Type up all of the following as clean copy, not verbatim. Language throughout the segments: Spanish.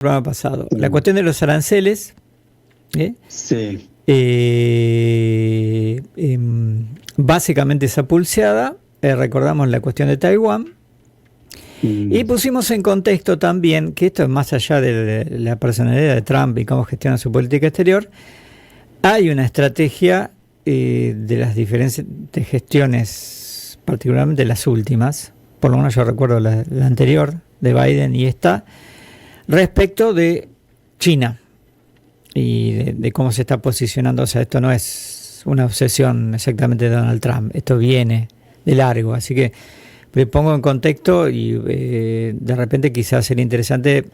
programa pasado. La cuestión de los aranceles, Sí. Básicamente esa pulseada, recordamos la cuestión de Taiwán, y pusimos en contexto también que esto es más allá de la personalidad de Trump y cómo gestiona su política exterior. Hay una estrategia de las diferentes gestiones, particularmente las últimas, por lo menos yo recuerdo la anterior de Biden y esta, respecto de China y de cómo se está posicionando. O sea, esto no es una obsesión exactamente de Donald Trump, esto viene de largo, así que le pongo en contexto y de repente quizás sería interesante,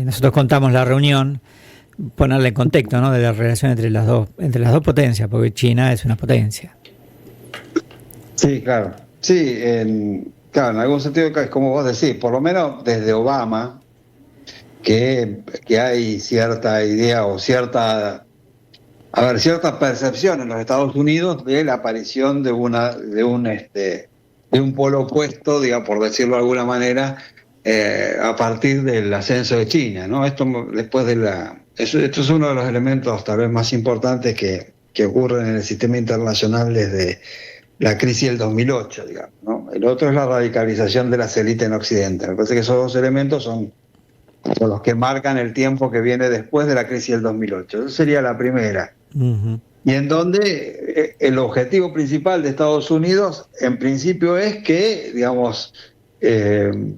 nosotros contamos la reunión, ponerle en contexto, ¿no?, de la relación entre las dos potencias, porque China es una potencia. Sí, claro. Sí, claro, en algún sentido es como vos decís, por lo menos desde Obama, que hay cierta idea o cierta percepción en los Estados Unidos de la aparición de un polo opuesto, digamos, por decirlo de alguna manera, a partir del ascenso de China, ¿no? Esto es uno de los elementos tal vez más importantes que ocurren en el sistema internacional desde la crisis del 2008, digamos, ¿no? El otro es la radicalización de las élites en Occidente. Me parece que esos dos elementos son los que marcan el tiempo que viene después de la crisis del 2008. Esa sería la primera. Uh-huh. Y en donde el objetivo principal de Estados Unidos, en principio, es que, digamos, que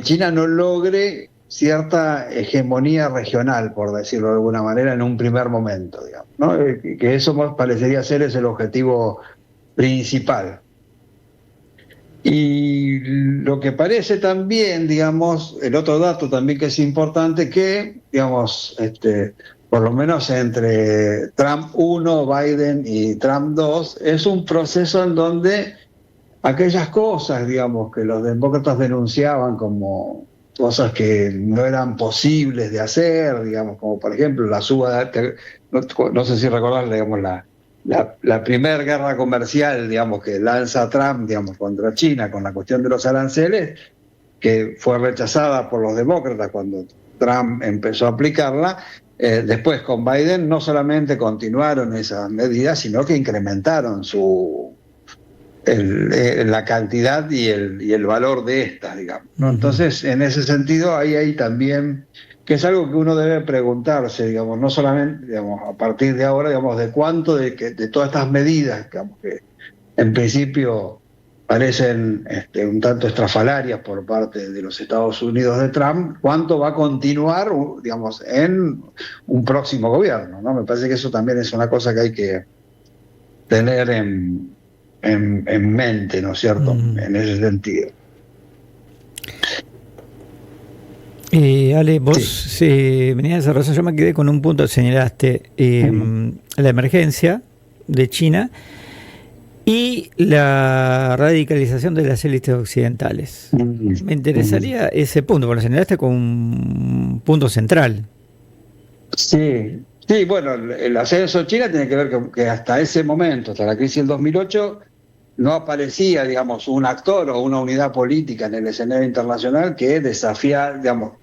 China no logre cierta hegemonía regional, por decirlo de alguna manera, en un primer momento, digamos, ¿no? Que eso parecería ser el objetivo principal. Y lo que parece también, digamos, el otro dato también que es importante, que, digamos, por lo menos entre Trump 1, Biden y Trump 2, es un proceso en donde aquellas cosas, digamos, que los demócratas denunciaban como cosas que no eran posibles de hacer, digamos, como por ejemplo la suba de... No sé si recordás, digamos, la primera guerra comercial, digamos, que lanza Trump, digamos, contra China con la cuestión de los aranceles, que fue rechazada por los demócratas cuando Trump empezó a aplicarla. Después con Biden no solamente continuaron esas medidas, sino que incrementaron la cantidad y el valor de estas, digamos, ¿no? Entonces, en ese sentido, hay también, que es algo que uno debe preguntarse, digamos, no solamente, digamos, a partir de ahora, digamos, de cuánto de todas estas medidas, digamos, que en principio parecen un tanto estrafalarias por parte de los Estados Unidos de Trump, cuánto va a continuar, digamos, en un próximo gobierno, ¿no? Me parece que eso también es una cosa que hay que tener en mente, ¿no es cierto?, en ese sentido. Ale, vos venías a razón, yo me quedé con un punto, señalaste la emergencia de China y la radicalización de las élites occidentales. Me interesaría ese punto, porque lo señalaste como un punto central. Sí, bueno, el ascenso de China tiene que ver que hasta ese momento, hasta la crisis del 2008, no aparecía, digamos, un actor o una unidad política en el escenario internacional que desafiara, digamos,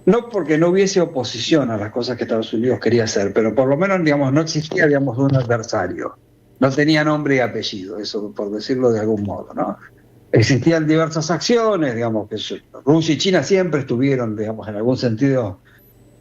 no porque no hubiese oposición a las cosas que Estados Unidos quería hacer, pero por lo menos, digamos, no existía, digamos, un adversario. No tenía nombre y apellido, eso por decirlo de algún modo, ¿no? Existían diversas acciones, digamos, que Rusia y China siempre estuvieron, digamos, en algún sentido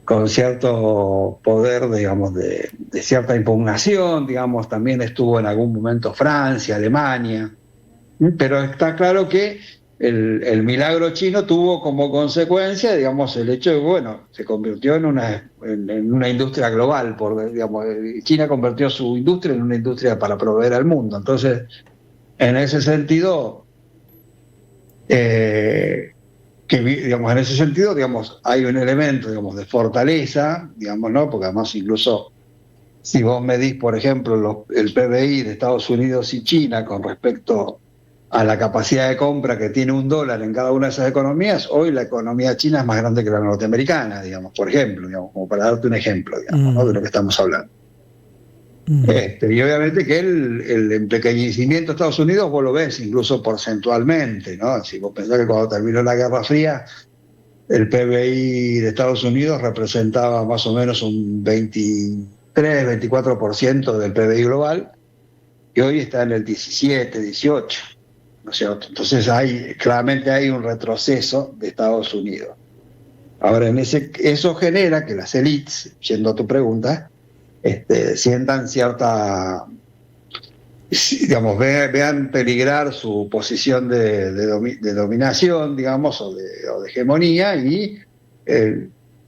con cierto poder, digamos, de cierta impugnación, digamos, también estuvo en algún momento Francia, Alemania, pero está claro que el milagro chino tuvo como consecuencia, digamos, el hecho de que, bueno, se convirtió en una industria global, digamos, China convirtió su industria en una industria para proveer al mundo. Entonces, en ese sentido, digamos, en ese sentido, digamos, hay un elemento, digamos, de fortaleza, digamos, ¿no? Porque además incluso si vos medís, por ejemplo, el PBI de Estados Unidos y China con respecto a la capacidad de compra que tiene un dólar en cada una de esas economías, hoy la economía china es más grande que la norteamericana, digamos, por ejemplo, digamos, como para darte un ejemplo, digamos, ¿no?, de lo que estamos hablando. Y obviamente que el empequeñecimiento de Estados Unidos vos lo ves incluso porcentualmente, ¿no? Si vos pensás que cuando terminó la Guerra Fría, el PBI de Estados Unidos representaba más o menos un 23-24% del PBI global, y hoy está en el 17-18%, ¿no es cierto? Entonces claramente hay un retroceso de Estados Unidos. Ahora, eso genera que las élites, yendo a tu pregunta, sientan cierta, digamos, vean peligrar su posición de dominación, digamos, o de hegemonía, y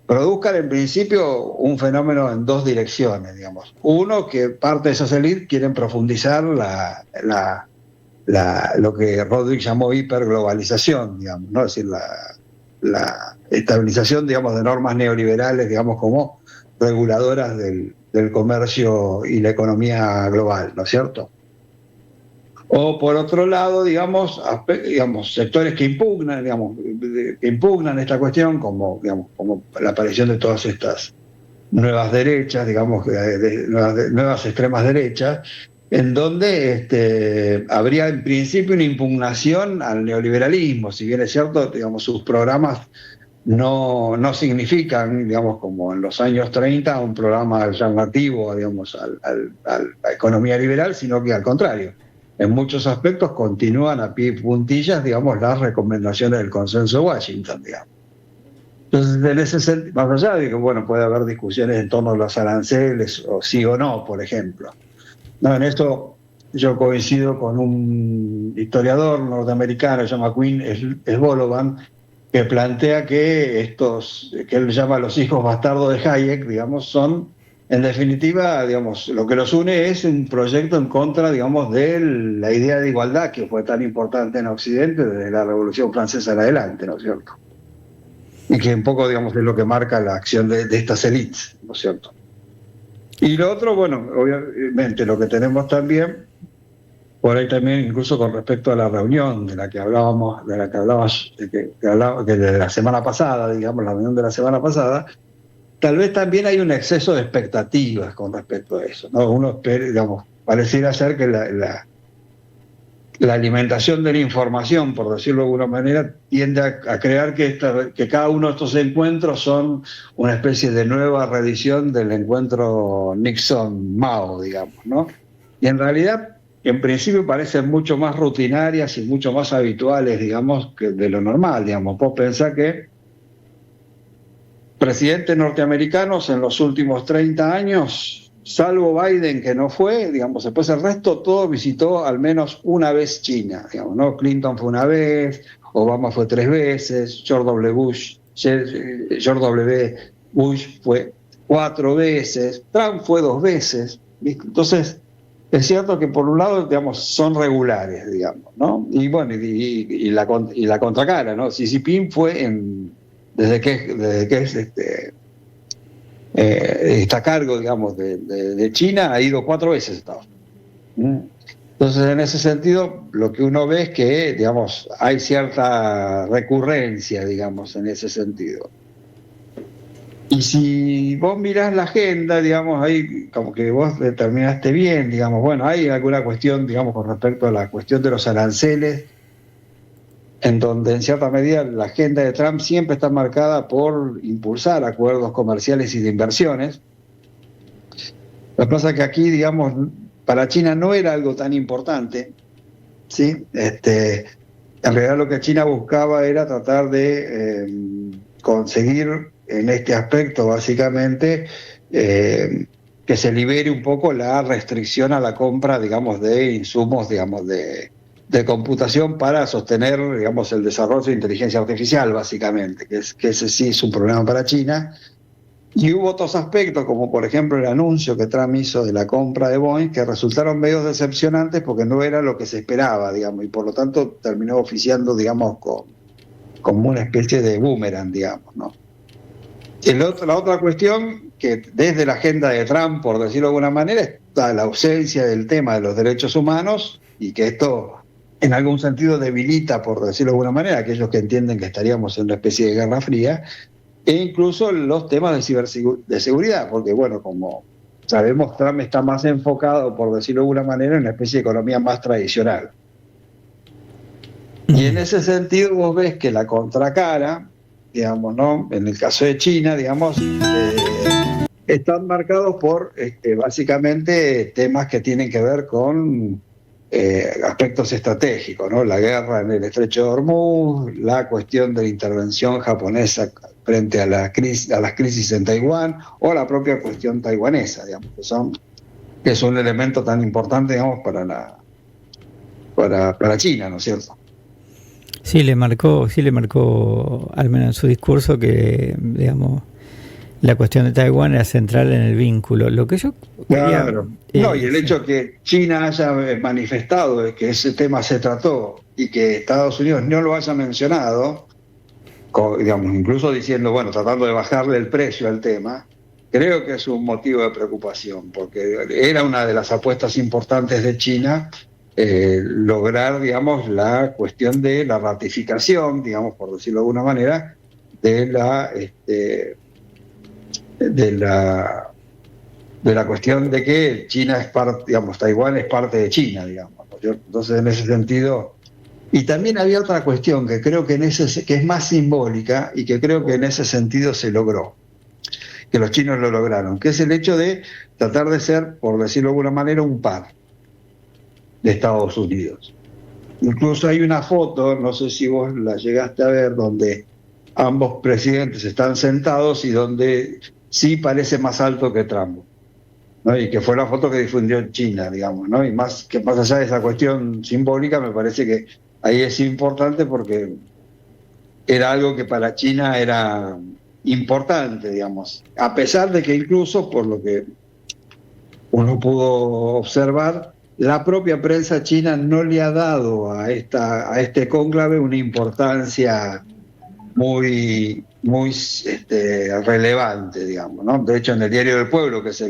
produzcan en principio un fenómeno en dos direcciones, digamos. Uno, que parte de esas élites quieren profundizar lo que Rodrik llamó hiperglobalización, digamos, ¿no? Es decir, la estabilización, digamos, de normas neoliberales, digamos, como reguladoras del comercio y la economía global, ¿no es cierto? O por otro lado, digamos, sectores que impugnan esta cuestión, como la aparición de todas estas nuevas derechas, digamos, nuevas extremas derechas, en donde habría en principio una impugnación al neoliberalismo. Si bien es cierto, digamos, sus programas no significan, digamos, como en los años 30, un programa alternativo, digamos, a la economía liberal, sino que al contrario, en muchos aspectos continúan a pie y puntillas, digamos, las recomendaciones del Consenso de Washington, digamos. Entonces, en ese sentido, más allá de que, bueno, puede haber discusiones en torno a los aranceles, o sí o no, por ejemplo. No, en esto yo coincido con un historiador norteamericano, se llama Quinn Svolovan, que plantea que que él llama los hijos bastardos de Hayek, digamos, son, en definitiva, digamos, lo que los une es un proyecto en contra, digamos, de la idea de igualdad que fue tan importante en Occidente desde la Revolución Francesa en adelante, ¿no es cierto? Y que un poco, digamos, es lo que marca la acción de estas élites, ¿no es cierto? Y lo otro, bueno, obviamente lo que tenemos también, por ahí también, incluso con respecto a la reunión de la que hablabas, de la semana pasada, digamos, la reunión de la semana pasada, tal vez también hay un exceso de expectativas con respecto a eso, ¿no? Uno espera, digamos, pareciera ser que la alimentación de la información, por decirlo de alguna manera, tiende a crear que cada uno de estos encuentros son una especie de nueva reedición del encuentro Nixon-Mao, digamos, ¿no? Y en realidad, en principio parecen mucho más rutinarias y mucho más habituales, digamos, que de lo normal, digamos. Vos pensás que presidentes norteamericanos en los últimos 30 años, salvo Biden, que no fue, digamos, después el resto todo visitó al menos una vez China, digamos, ¿no? Clinton fue una vez, Obama fue 3 veces, George W. Bush fue 4 veces, Trump fue 2 veces, ¿viste? Entonces, es cierto que por un lado, digamos, son regulares, digamos, ¿no? Y bueno, y la contracara, ¿no? Xi Jinping fue desde que está a cargo, digamos, de China, ha ido 4 veces a Estados Unidos. Entonces, en ese sentido, lo que uno ve es que, digamos, hay cierta recurrencia, digamos, en ese sentido. Y si vos mirás la agenda, digamos, ahí como que vos determinaste bien, digamos, bueno, hay alguna cuestión, digamos, con respecto a la cuestión de los aranceles, en donde en cierta medida la agenda de Trump siempre está marcada por impulsar acuerdos comerciales y de inversiones. Lo que pasa es que aquí, digamos, para China no era algo tan importante, ¿sí? En realidad lo que China buscaba era tratar de conseguir en este aspecto, básicamente, que se libere un poco la restricción a la compra, digamos, de insumos, digamos, de computación para sostener, digamos, el desarrollo de inteligencia artificial, básicamente, que ese sí es un problema para China. Y hubo otros aspectos, como por ejemplo el anuncio que Trump hizo de la compra de Boeing, que resultaron medio decepcionantes porque no era lo que se esperaba, digamos, y por lo tanto terminó oficiando, digamos, como una especie de boomerang, digamos, ¿no? La otra cuestión, que desde la agenda de Trump, por decirlo de alguna manera, está la ausencia del tema de los derechos humanos, y que esto en algún sentido debilita, por decirlo de alguna manera, a aquellos que entienden que estaríamos en una especie de guerra fría, e incluso los temas de seguridad, porque bueno, como sabemos, Trump está más enfocado, por decirlo de alguna manera, en una especie de economía más tradicional. Y en ese sentido vos ves que la contracara digamos, ¿no? En el caso de China, digamos, están marcados por básicamente temas que tienen que ver con aspectos estratégicos, ¿no? La guerra en el Estrecho de Hormuz, la cuestión de la intervención japonesa frente a las crisis en Taiwán, o la propia cuestión taiwanesa, digamos, que es un elemento tan importante, digamos, para China, ¿no es cierto? Sí le marcó, al menos en su discurso, que, digamos, la cuestión de Taiwán era central en el vínculo. Lo que yo quería... Claro. No, y el hecho que China haya manifestado de que ese tema se trató y que Estados Unidos no lo haya mencionado, digamos, incluso diciendo, bueno, tratando de bajarle el precio al tema, creo que es un motivo de preocupación, porque era una de las apuestas importantes de China lograr, digamos, la cuestión de la ratificación, digamos, por decirlo de alguna manera, de la cuestión de que China es parte, digamos, Taiwán es parte de China, digamos, ¿no? Entonces, en ese sentido. Y también había otra cuestión que creo que es más simbólica y que creo que en ese sentido se logró, que los chinos lo lograron, que es el hecho de tratar de ser, por decirlo de alguna manera, un par de Estados Unidos. Incluso hay una foto, no sé si vos la llegaste a ver, donde ambos presidentes están sentados y donde sí parece más alto que Trump, ¿no? Y que fue la foto que difundió China, digamos, ¿no? Y más allá de esa cuestión simbólica, me parece que ahí es importante porque era algo que para China era importante, digamos, a pesar de que incluso, por lo que uno pudo observar, la propia prensa china no le ha dado a este cónclave una importancia muy relevante, digamos, ¿no? De hecho, en el Diario del Pueblo, que es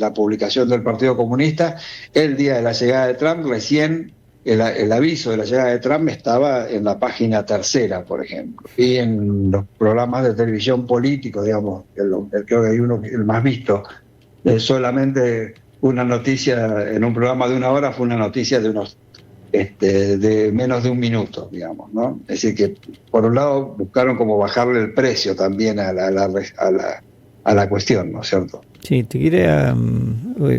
la publicación del Partido Comunista, el día de la llegada de Trump, recién el aviso de la llegada de Trump estaba en la página tercera, por ejemplo, y en los programas de televisión políticos, digamos, creo que hay uno, el más visto, solamente una noticia en un programa de 1 hora fue una noticia de menos de 1 minuto, digamos, ¿no? Es decir, que por un lado buscaron como bajarle el precio también a la cuestión, ¿no es cierto? Sí, te quería...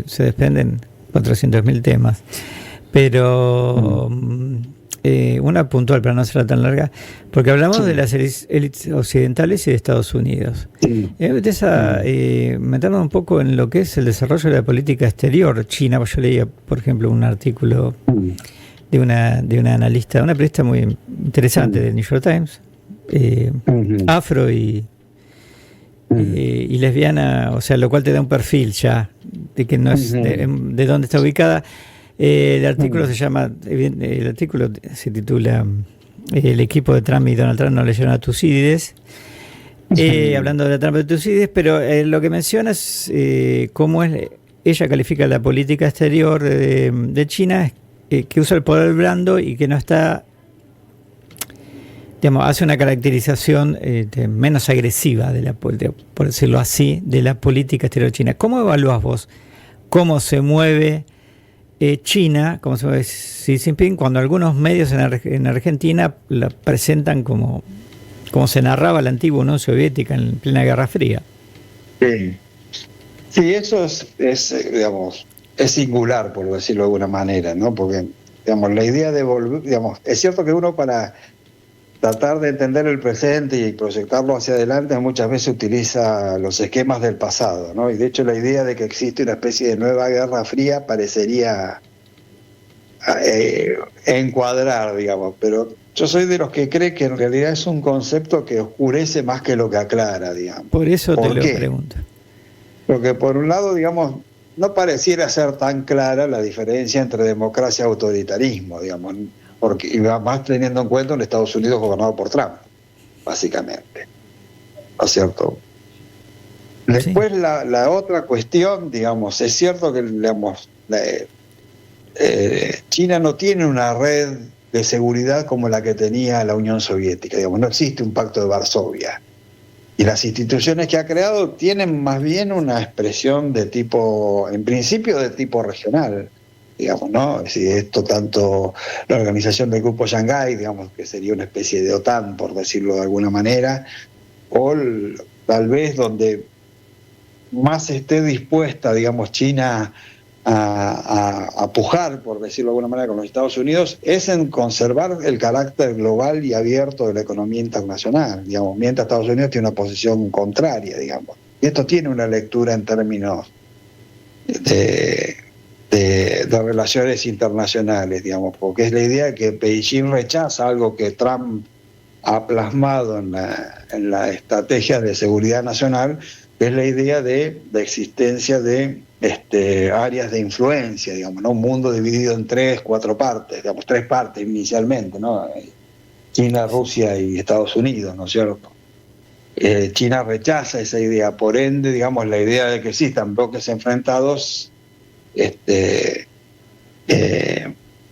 se desprenden 400.000 temas, pero una puntual para no ser tan larga, porque hablamos de las élites occidentales y de Estados Unidos. Meternos un poco en lo que es el desarrollo de la política exterior china. Yo leía, por ejemplo, un artículo de una analista, una periodista muy interesante del New York Times, afro y lesbiana, o sea, lo cual te da un perfil ya de que no es de dónde está ubicada. El artículo se titula El equipo de Trump y Donald Trump no leyeron a Tucídides, hablando de la trampa de Tucídides, pero lo que menciona es cómo ella califica la política exterior de China, que usa el poder blando y que no está, digamos, hace una caracterización menos agresiva por decirlo así, de la política exterior china. ¿Cómo evalúas vos cómo se mueve China, cómo se mueve Xi Jinping, cuando algunos medios en Argentina la presentan como se narraba la antigua Unión Soviética en plena Guerra Fría? Sí, eso digamos, es singular, por decirlo de alguna manera, ¿no? Porque, digamos, la idea de volver, digamos, es cierto que uno, para tratar de entender el presente y proyectarlo hacia adelante, muchas veces utiliza los esquemas del pasado, ¿no? Y de hecho la idea de que existe una especie de nueva Guerra Fría parecería encuadrar, digamos, pero yo soy de los que cree que en realidad es un concepto que oscurece más que lo que aclara, digamos. Por eso te lo pregunto. Porque por un lado, digamos, no pareciera ser tan clara la diferencia entre democracia y autoritarismo, digamos, porque, y más teniendo en cuenta un Estados Unidos gobernado por Trump, básicamente, ¿no es cierto? Después sí. La otra cuestión, digamos, es cierto que, digamos, China no tiene una red de seguridad como la que tenía la Unión Soviética, digamos, no existe un pacto de Varsovia. Y las instituciones que ha creado tienen más bien una expresión de tipo, en principio de tipo regional. digamos, ¿no? Es decir, esto tanto la organización del Grupo Shanghái, digamos, que sería una especie de OTAN, por decirlo de alguna manera, o tal vez donde más esté dispuesta, digamos, China a pujar, por decirlo de alguna manera, con los Estados Unidos, es en conservar el carácter global y abierto de la economía internacional, digamos, mientras Estados Unidos tiene una posición contraria, digamos. Y esto tiene una lectura en términos de relaciones internacionales, digamos, porque es la idea de que Beijing rechaza algo que Trump ha plasmado en la estrategia de seguridad nacional, que es la idea de existencia de áreas de influencia, digamos, ¿no? Un mundo dividido en 4 partes, digamos, 3 partes inicialmente, ¿no? China, Rusia y Estados Unidos, ¿no es cierto? China rechaza esa idea, por ende, digamos, la idea de que existan bloques enfrentados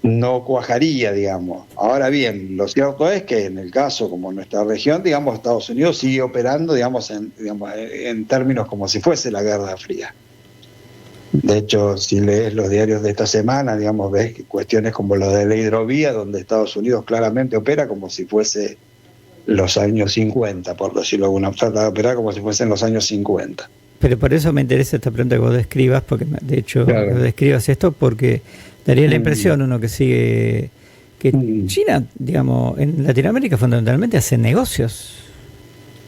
no cuajaría, digamos. Ahora bien, lo cierto es que en el caso como en nuestra región, digamos, Estados Unidos sigue operando, digamos, en términos como si fuese la Guerra Fría. De hecho, si lees los diarios de esta semana, digamos, ves cuestiones como lo de la hidrovía, donde Estados Unidos claramente opera como si fuese los años 50, por decirlo de alguna forma, trata de operar como si fuesen los años 50. Pero por eso me interesa esta pregunta que vos describas, porque de hecho Claro. describas esto, porque daría la impresión, uno que sigue, que China, digamos, en Latinoamérica fundamentalmente hace negocios.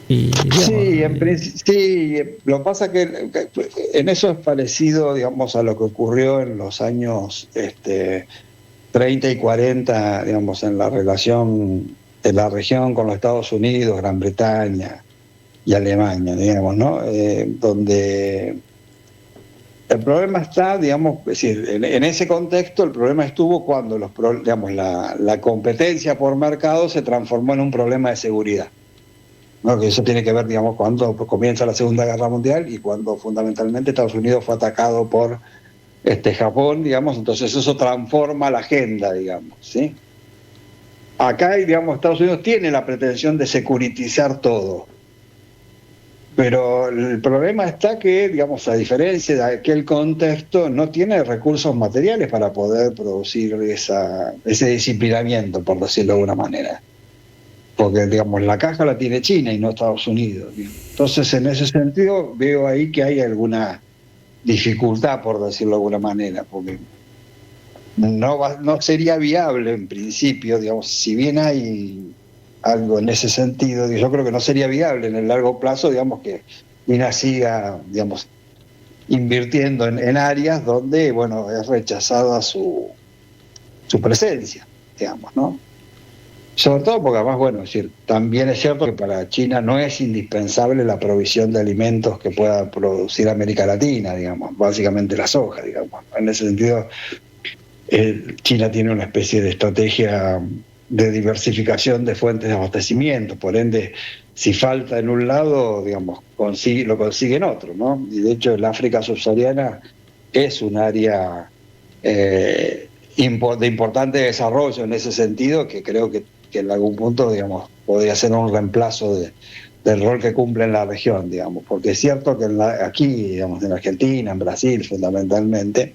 Y, digamos, sí, lo que pasa que en eso es parecido, digamos, a lo que ocurrió en los años 30 y 40, digamos, en la relación de la región con los Estados Unidos, Gran Bretaña y Alemania, digamos, ¿no? Donde el problema está, digamos, es decir, en ese contexto el problema estuvo cuando digamos, la competencia por mercado se transformó en un problema de seguridad. ¿No? Que eso tiene que ver, digamos, cuando comienza la Segunda Guerra Mundial y cuando fundamentalmente Estados Unidos fue atacado por Japón, digamos, entonces eso transforma la agenda, digamos, ¿sí? Acá, digamos, Estados Unidos tiene la pretensión de securitizar todo, pero el problema está que, digamos, a diferencia de aquel contexto, no tiene recursos materiales para poder producir ese disciplinamiento, por decirlo de alguna manera. Porque, digamos, la caja la tiene China y no Estados Unidos. Entonces, en ese sentido, veo ahí que hay alguna dificultad, por decirlo de alguna manera, porque no sería viable en principio, digamos, si bien hay algo en ese sentido, yo creo que no sería viable en el largo plazo, digamos, que China siga, digamos, invirtiendo en áreas donde, bueno, es rechazada su presencia, digamos, ¿no? Sobre todo porque además, bueno, es decir, también es cierto que para China no es indispensable la provisión de alimentos que pueda producir América Latina, digamos, básicamente la soja, digamos. En ese sentido, China tiene una especie de estrategia de diversificación de fuentes de abastecimiento, por ende, si falta en un lado, digamos, lo consigue en otro, ¿no? Y de hecho, el África subsahariana es un área de importante desarrollo en ese sentido, que creo que en algún punto, digamos, podría ser un reemplazo del rol que cumple en la región, digamos, porque es cierto que aquí, digamos, en Argentina, en Brasil fundamentalmente,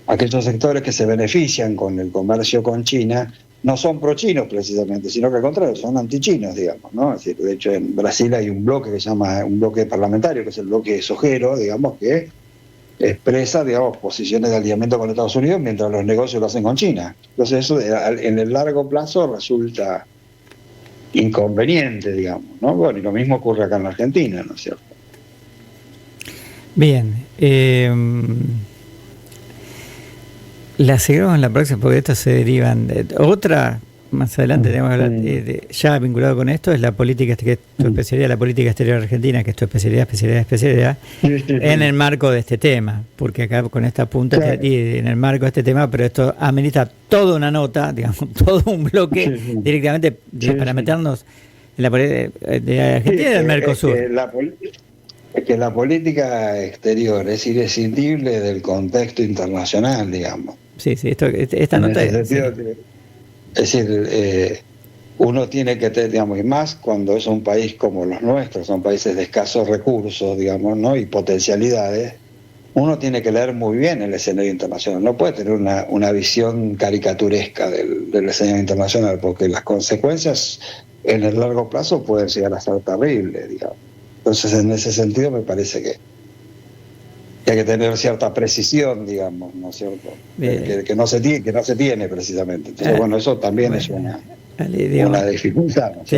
aquellos sectores que se benefician con el comercio con China no son pro-chinos precisamente, sino que al contrario, son anti-chinos, digamos, ¿no? Es decir, de hecho, en Brasil hay un bloque que se llama un bloque parlamentario, que es el bloque sojero, digamos, que expresa, digamos, posiciones de alineamiento con Estados Unidos mientras los negocios lo hacen con China. Entonces eso en el largo plazo resulta inconveniente, digamos, ¿no? Bueno, y lo mismo ocurre acá en la Argentina, ¿no es cierto? Bien, la seguimos en la próxima porque estas se derivan de otra. Más adelante tenemos que hablar, ya vinculado con esto, es la política, que es tu especialidad, la política exterior argentina, que es tu especialidad, en el marco de este tema, porque acá con esta punta, claro, y en el marco de este tema, pero esto amerita toda una nota, digamos, todo un bloque directamente para meternos en la política de Argentina y del Mercosur. Es que la política exterior es imprescindible del contexto internacional, digamos. Sí, esta nota es... Es decir, uno tiene que tener, digamos, y más cuando es un país como los nuestros, son países de escasos recursos, digamos, ¿no? Y potencialidades, uno tiene que leer muy bien el escenario internacional, no puede tener una visión caricaturesca del escenario internacional, porque las consecuencias en el largo plazo pueden llegar a ser terribles, digamos. Entonces, en ese sentido, me parece que hay que tener cierta precisión, digamos, ¿no es cierto? Que no se tiene precisamente. Entonces, bueno, eso también es una dificultad, ¿no es cierto?